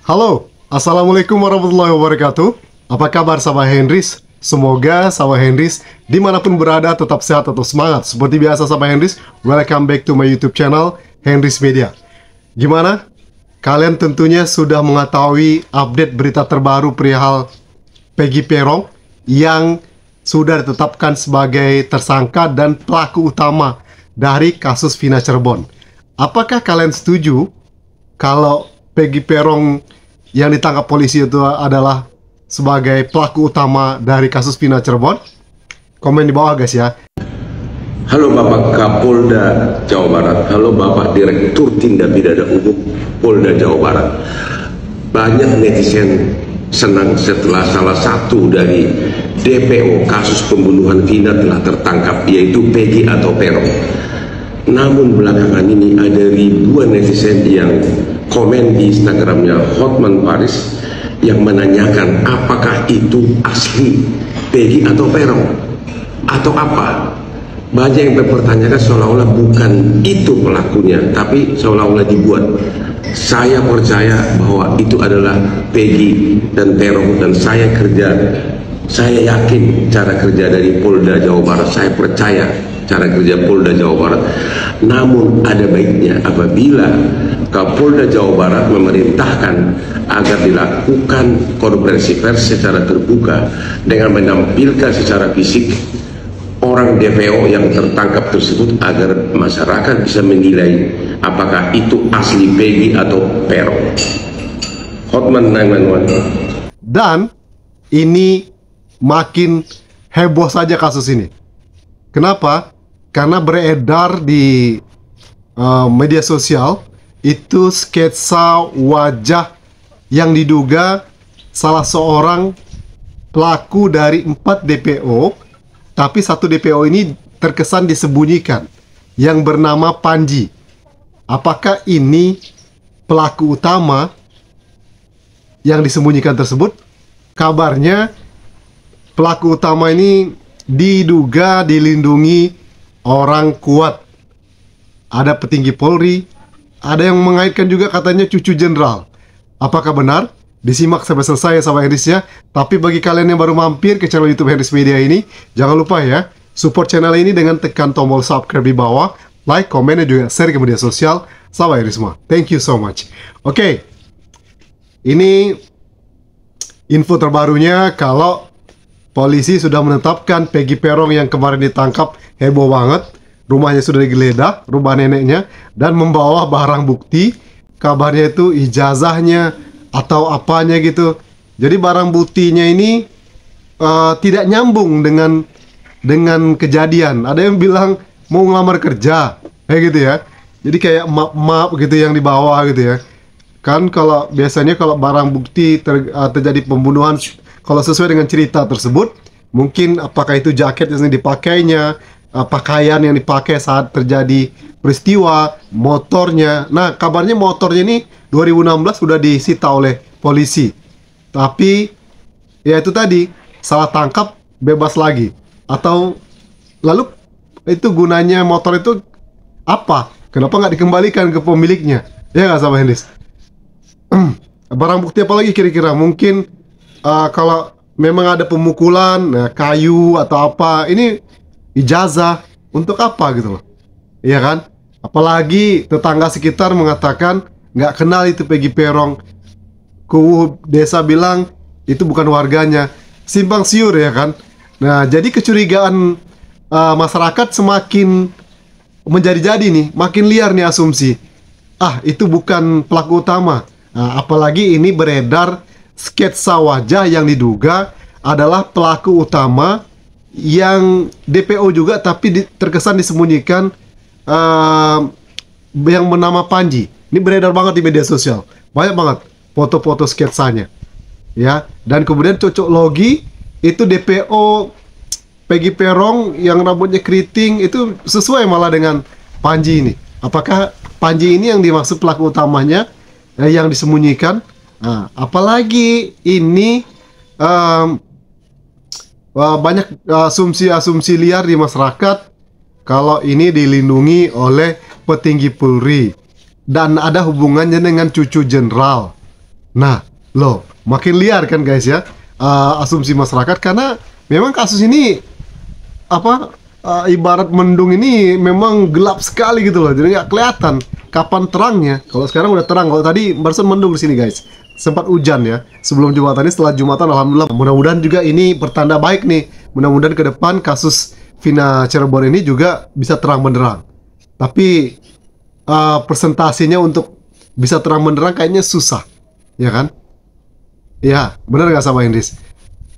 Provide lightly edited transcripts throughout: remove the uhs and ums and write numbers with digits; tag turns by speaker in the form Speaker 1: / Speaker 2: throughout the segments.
Speaker 1: Halo, Assalamualaikum warahmatullahi wabarakatuh. Apa kabar sahabat Henrys? Semoga sahabat Henrys dimanapun berada tetap sehat atau semangat. Seperti biasa sahabat Henrys, welcome back to my YouTube channel Henrys Media. Gimana? Kalian tentunya sudah mengetahui update berita terbaru perihal Peggy Peron yang sudah ditetapkan sebagai tersangka dan pelaku utama dari kasus Vina Cirebon. Apakah kalian setuju kalau Peggy Peron yang ditangkap polisi itu adalah sebagai pelaku utama dari kasus Vina Cirebon? Komen di bawah guys ya.
Speaker 2: Halo Bapak Kapolda Jawa Barat, halo Bapak Direktur Tindak Pidana Umum Polda Jawa Barat. Banyak netizen senang setelah salah satu dari DPO kasus pembunuhan Vina telah tertangkap, yaitu Peggy atau Peron. Namun belakangan ini ada ribuan netizen yang komen di Instagramnya Hotman Paris yang menanyakan apakah itu asli Peggy atau Peron atau apa. Banyak yang berpertanyakan seolah-olah bukan itu pelakunya, tapi seolah-olah dibuat. Saya percaya bahwa itu adalah Peggy dan Peron, dan saya yakin cara kerja dari Polda Jawa Barat. Saya percaya cara kerja Polda Jawa Barat. Namun ada baiknya apabila Kapolda Jawa Barat memerintahkan agar dilakukan konferensi pers secara terbuka dengan menampilkan secara fisik orang DPO yang tertangkap tersebut, agar masyarakat bisa menilai apakah itu asli Peggy atau Peron. Hotman 911.
Speaker 1: Dan ini makin heboh saja kasus ini. Kenapa? Karena beredar di media sosial itu sketsa wajah yang diduga salah seorang pelaku dari 4 DPO, tapi satu DPO ini terkesan disembunyikan, yang bernama Panji. Apakah ini pelaku utama yang disembunyikan tersebut? Kabarnya pelaku utama ini diduga dilindungi orang kuat. Ada petinggi Polri, ada yang mengaitkan juga katanya cucu jenderal. Apakah benar? Disimak sampai selesai sahabat Henrys ya. Tapi bagi kalian yang baru mampir ke channel YouTube Henrys Media ini, jangan lupa ya, support channel ini dengan tekan tombol subscribe di bawah, like, komen, dan juga share ke media sosial sahabat Henrys semua. Thank you so much. Oke, ini info terbarunya kalau polisi sudah menetapkan Peggy Peron yang kemarin ditangkap, heboh banget. Rumahnya sudah digeledah, rumah neneknya, dan membawa barang bukti. Kabarnya itu ijazahnya atau apanya gitu. Jadi barang buktinya ini tidak nyambung dengan kejadian. Ada yang bilang mau ngelamar kerja, kayak gitu ya. Jadi kayak map-map gitu yang dibawa gitu ya. Kan kalau biasanya kalau barang bukti terjadi pembunuhan, kalau sesuai dengan cerita tersebut, mungkin apakah itu jaket yang dipakainya, pakaian yang dipakai saat terjadi peristiwa, motornya. Nah, kabarnya motornya ini 2016 sudah disita oleh polisi. Tapi ya itu tadi, salah tangkap bebas lagi. Atau lalu itu gunanya motor itu apa? Kenapa nggak dikembalikan ke pemiliknya? Ya nggak sahabat Henrys? Barang bukti apa lagi kira-kira? Mungkin kalau memang ada pemukulan, kayu atau apa, ini ijazah untuk apa gitu loh, iya kan? Apalagi tetangga sekitar mengatakan nggak kenal itu Peggy Peron, desa bilang itu bukan warganya, simpang siur ya kan? Nah, jadi kecurigaan masyarakat semakin menjadi-jadi nih, makin liar nih asumsi. Ah, itu bukan pelaku utama. Nah, apalagi ini beredar sketsa wajah yang diduga adalah pelaku utama yang DPO juga, tapi terkesan disembunyikan, yang bernama Panji. Ini beredar banget di media sosial, banyak banget foto-foto sketsanya ya. Dan kemudian cocok logi itu DPO Peggy Peron yang rambutnya keriting, itu sesuai malah dengan Panji ini. Apakah Panji ini yang dimaksud pelaku utamanya yang disembunyikan? Nah, apalagi ini banyak asumsi-asumsi liar di masyarakat kalau ini dilindungi oleh petinggi Polri dan ada hubungannya dengan cucu jenderal. Nah, loh, makin liar kan guys ya, asumsi masyarakat, karena memang kasus ini apa, ibarat mendung ini memang gelap sekali gitu loh, jadi nggak kelihatan kapan terangnya. Kalau sekarang udah terang, kalau tadi barusan mendung di sini guys, sempat hujan ya sebelum Jumatan ini. Setelah Jumatan alhamdulillah, mudah-mudahan juga ini pertanda baik nih, mudah-mudahan ke depan kasus Vina Cirebon ini juga bisa terang benderang. Tapi presentasinya untuk bisa terang benderang kayaknya susah, ya kan? Ya, benar nggak sama Indris?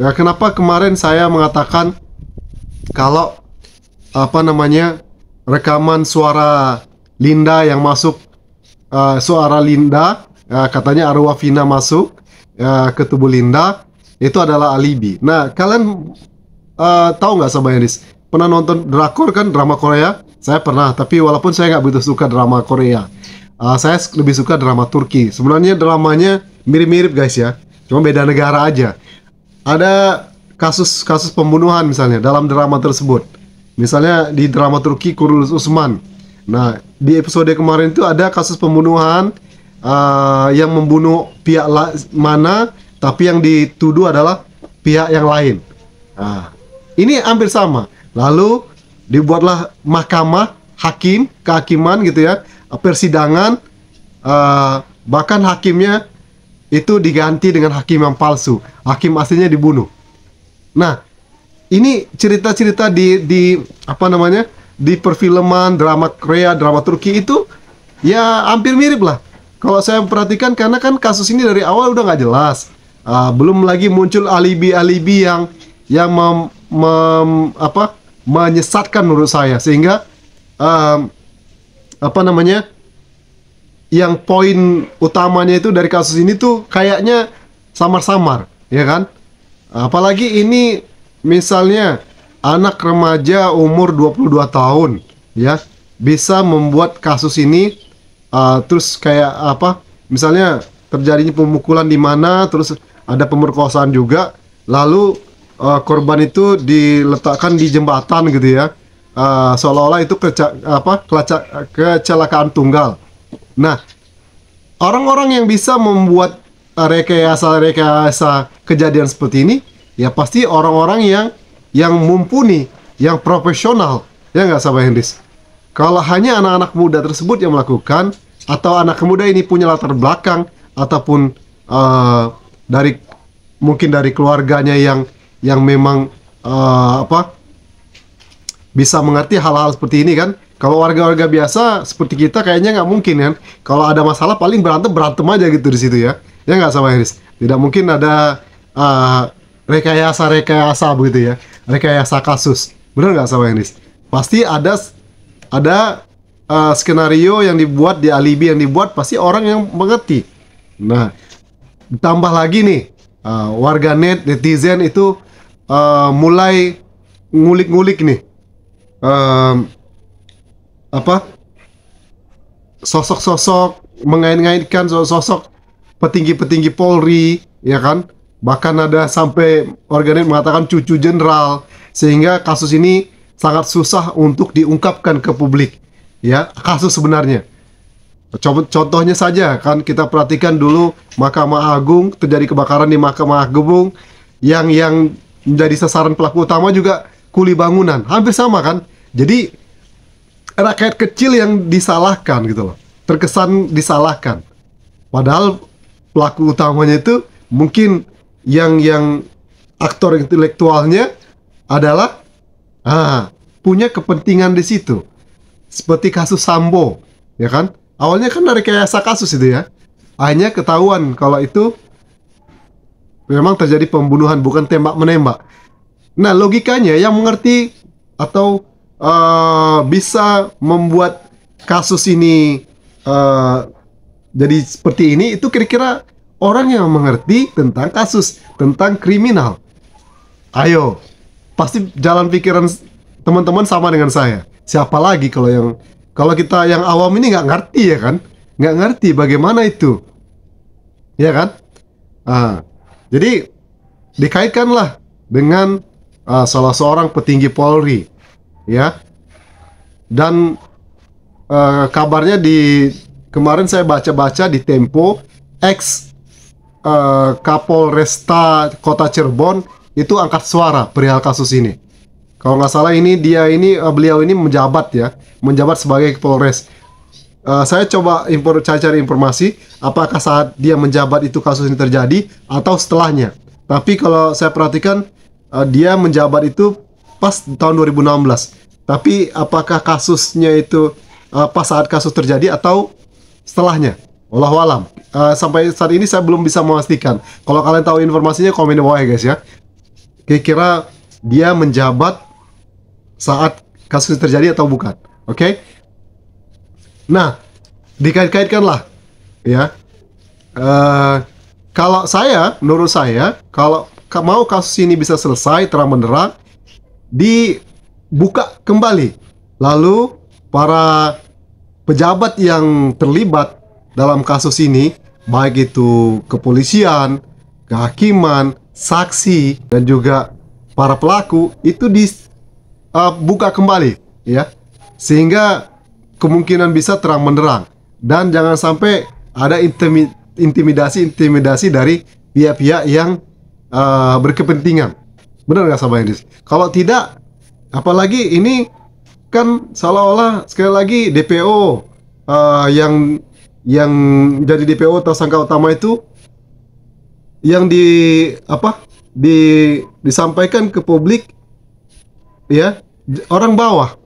Speaker 1: Ya, kenapa kemarin saya mengatakan kalau apa namanya, rekaman suara Linda yang masuk, suara Linda, katanya arwah Vina masuk ke tubuh Linda, itu adalah alibi. Nah, kalian tahu nggak sama Indris? Pernah nonton drakor kan, drama Korea? Saya pernah, tapi walaupun saya nggak begitu suka drama Korea, saya lebih suka drama Turki. Sebenarnya dramanya mirip-mirip guys ya, cuma beda negara aja. Ada kasus-kasus pembunuhan misalnya dalam drama tersebut. Misalnya di drama Turki Kuruluş Osman. Nah, di episode kemarin itu ada kasus pembunuhan yang membunuh pihak mana, tapi yang dituduh adalah pihak yang lain. Nah, ini hampir sama. Lalu dibuatlah mahkamah, hakim, kehakiman gitu ya, persidangan, bahkan hakimnya itu diganti dengan hakim yang palsu, hakim aslinya dibunuh. Nah, ini cerita-cerita di apa namanya, di perfilman, drama Korea, drama Turki itu ya hampir mirip lah. Kalau saya perhatikan, karena kan kasus ini dari awal udah nggak jelas. Belum lagi muncul alibi-alibi yang menyesatkan menurut saya, sehingga apa namanya, yang poin utamanya itu dari kasus ini tuh kayaknya samar-samar, ya kan? Apalagi ini misalnya anak remaja umur 22 tahun ya bisa membuat kasus ini, terus kayak apa, misalnya terjadinya pemukulan di mana, terus ada pemerkosaan juga, lalu korban itu diletakkan di jembatan gitu ya, seolah-olah itu kecelakaan tunggal. Nah, orang-orang yang bisa membuat rekayasa kejadian seperti ini ya pasti orang-orang yang mumpuni, yang profesional, ya nggak sahabat Hendris? Kalau hanya anak-anak muda tersebut yang melakukan, atau anak muda ini punya latar belakang ataupun mungkin dari keluarganya yang memang bisa mengerti hal-hal seperti ini kan. Kalau warga-warga biasa seperti kita kayaknya nggak mungkin kan. Kalau ada masalah paling berantem aja gitu di situ ya. Ya nggak sama Iris. Tidak mungkin ada rekayasa begitu ya. Rekayasa kasus. Benar nggak sama Iris? Pasti ada skenario yang dibuat, di alibi yang dibuat, pasti orang yang mengerti. Nah, ditambah lagi nih, warganet, netizen itu mulai ngulik-ngulik nih, sosok-sosok, mengait-ngaitkan sosok petinggi-petinggi Polri, ya kan? Bahkan ada sampai warganet mengatakan cucu jenderal, sehingga kasus ini sangat susah untuk diungkapkan ke publik, ya, kasus sebenarnya. Contohnya saja kan, kita perhatikan dulu Mahkamah Agung, terjadi kebakaran di Mahkamah Agung, yang menjadi sasaran pelaku utama juga kuli bangunan, hampir sama kan. Jadi rakyat kecil yang disalahkan gitu loh, terkesan disalahkan, padahal pelaku utamanya itu mungkin yang aktor intelektualnya adalah punya kepentingan di situ. Seperti kasus Sambo, ya kan? Awalnya kan dari rekayasa kasus itu ya, hanya ketahuan kalau itu memang terjadi pembunuhan, bukan tembak menembak. Nah, logikanya yang mengerti atau bisa membuat kasus ini jadi seperti ini, itu kira-kira orang yang mengerti tentang kasus, tentang kriminal. Ayo, pasti jalan pikiran teman-teman sama dengan saya. Siapa lagi kalau kita yang awam ini nggak ngerti, ya kan? Nggak ngerti bagaimana itu, ya kan? Jadi dikaitkanlah dengan salah seorang petinggi Polri, ya. Dan kabarnya kemarin saya baca-baca di Tempo, ex Kapolresta Kota Cirebon itu angkat suara perihal kasus ini. Kalau nggak salah ini beliau ini menjabat sebagai Kapolres. Saya coba cari informasi apakah saat dia menjabat itu kasus ini terjadi atau setelahnya. Tapi kalau saya perhatikan dia menjabat itu pas tahun 2016. Tapi apakah kasusnya itu pas saat kasus terjadi atau setelahnya? Wallahu alam. Sampai saat ini saya belum bisa memastikan. Kalau kalian tahu informasinya komen di bawah ya guys ya. Kira-kira dia menjabat saat kasus terjadi atau bukan? Oke? Nah, dikait-kaitkanlah ya. Kalau menurut saya, kalau mau kasus ini bisa selesai terang benderang, dibuka kembali. Lalu para pejabat yang terlibat dalam kasus ini, baik itu kepolisian, kehakiman, saksi, dan juga para pelaku, itu dibuka kembali ya. Sehingga kemungkinan bisa terang benderang. Dan jangan sampai ada intimidasi dari pihak-pihak yang berkepentingan. Benar nggak sahabat Hendris? Kalau tidak, apalagi ini kan seolah-olah sekali lagi DPO yang jadi DPO tersangka utama itu yang disampaikan ke publik ya, orang bawah.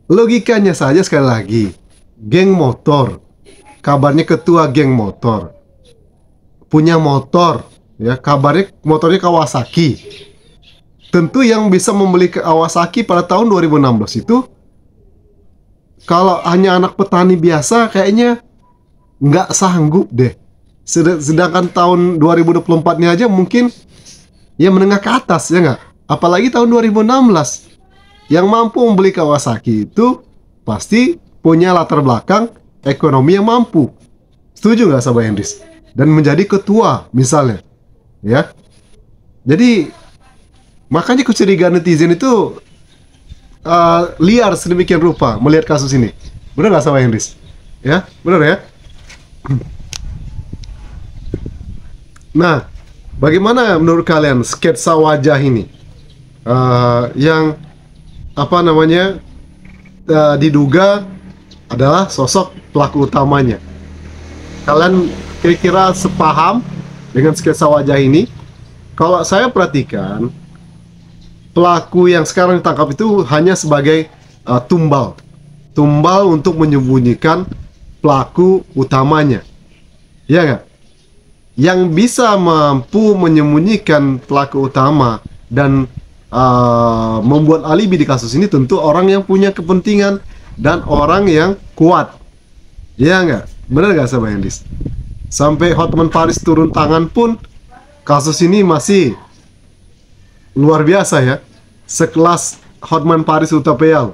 Speaker 1: Logikanya saja sekali lagi, geng motor, kabarnya ketua geng motor punya motor ya, kabarnya motornya Kawasaki. Tentu yang bisa membeli Kawasaki pada tahun 2016 itu, kalau hanya anak petani biasa kayaknya nggak sanggup deh. Sedangkan tahun 2024 ini aja mungkin ya menengah ke atas ya nggak? Apalagi tahun 2016. Yang mampu membeli Kawasaki itu pasti punya latar belakang ekonomi yang mampu. Setuju nggak sahabat Hendris? Dan menjadi ketua misalnya ya. Jadi makanya kecurigaan netizen itu liar sedemikian rupa melihat kasus ini. Benar nggak sahabat Hendris? Ya, benar ya. Nah, bagaimana menurut kalian sketsa wajah ini yang diduga adalah sosok pelaku utamanya? Kalian kira-kira sepaham dengan sketsa wajah ini? Kalau saya perhatikan, pelaku yang sekarang ditangkap itu hanya sebagai tumbal untuk menyembunyikan pelaku utamanya, ya nggak? Yang bisa mampu menyembunyikan pelaku utama dan membuat alibi di kasus ini tentu orang yang punya kepentingan dan orang yang kuat, ya nggak? Benar nggak sahabat Hendis? Sampai Hotman Paris turun tangan pun kasus ini masih luar biasa ya. Sekelas Hotman Paris Hutapea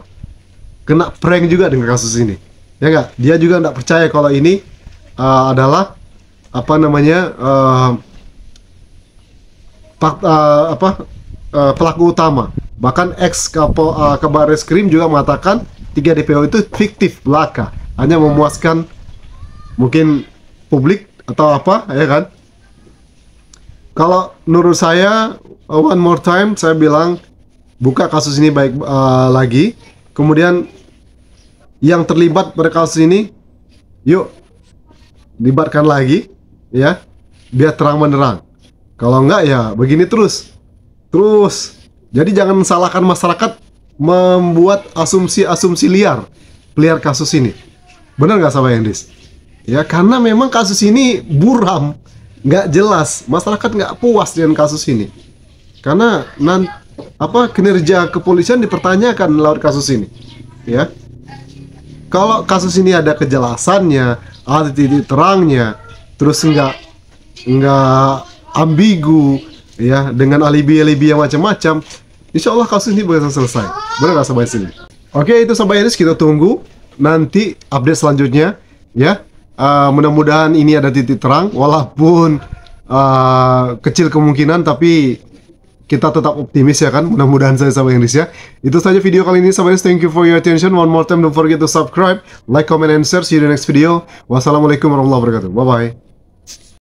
Speaker 1: kena prank juga dengan kasus ini, ya nggak? Dia juga nggak percaya kalau ini adalah pelaku utama. Bahkan ex Kabar Reskrim juga mengatakan 3 DPO itu fiktif belaka, hanya memuaskan mungkin publik atau apa, ya kan? Kalau menurut saya, one more time saya bilang, buka kasus ini baik lagi. Kemudian yang terlibat pada kasus ini, yuk libatkan lagi ya, biar terang benderang. Kalau enggak ya begini terus. Jadi jangan salahkan masyarakat membuat asumsi-asumsi liar kasus ini. Benar nggak sahabat Hendis? Ya, karena memang kasus ini buram, nggak jelas. Masyarakat nggak puas dengan kasus ini. Karena kinerja kepolisian dipertanyakan lewat kasus ini. Ya, kalau kasus ini ada kejelasannya, ada titik terangnya, terus nggak ambigu, ya, dengan alibi-alibi yang macam-macam, insya Allah kasus ini bisa selesai. Benar nggak sahabat sini? Oke, itu sampai ini kita tunggu nanti update selanjutnya, ya. Mudah-mudahan ini ada titik terang, walaupun kecil kemungkinan, tapi kita tetap optimis ya kan. Mudah-mudahan saya sahabat Indonesia. Itu saja video kali ini sahabat. Thank you for your attention. One more time, don't forget to subscribe, like, comment, and share. See you in the next video. Wassalamualaikum warahmatullahi wabarakatuh. Bye bye.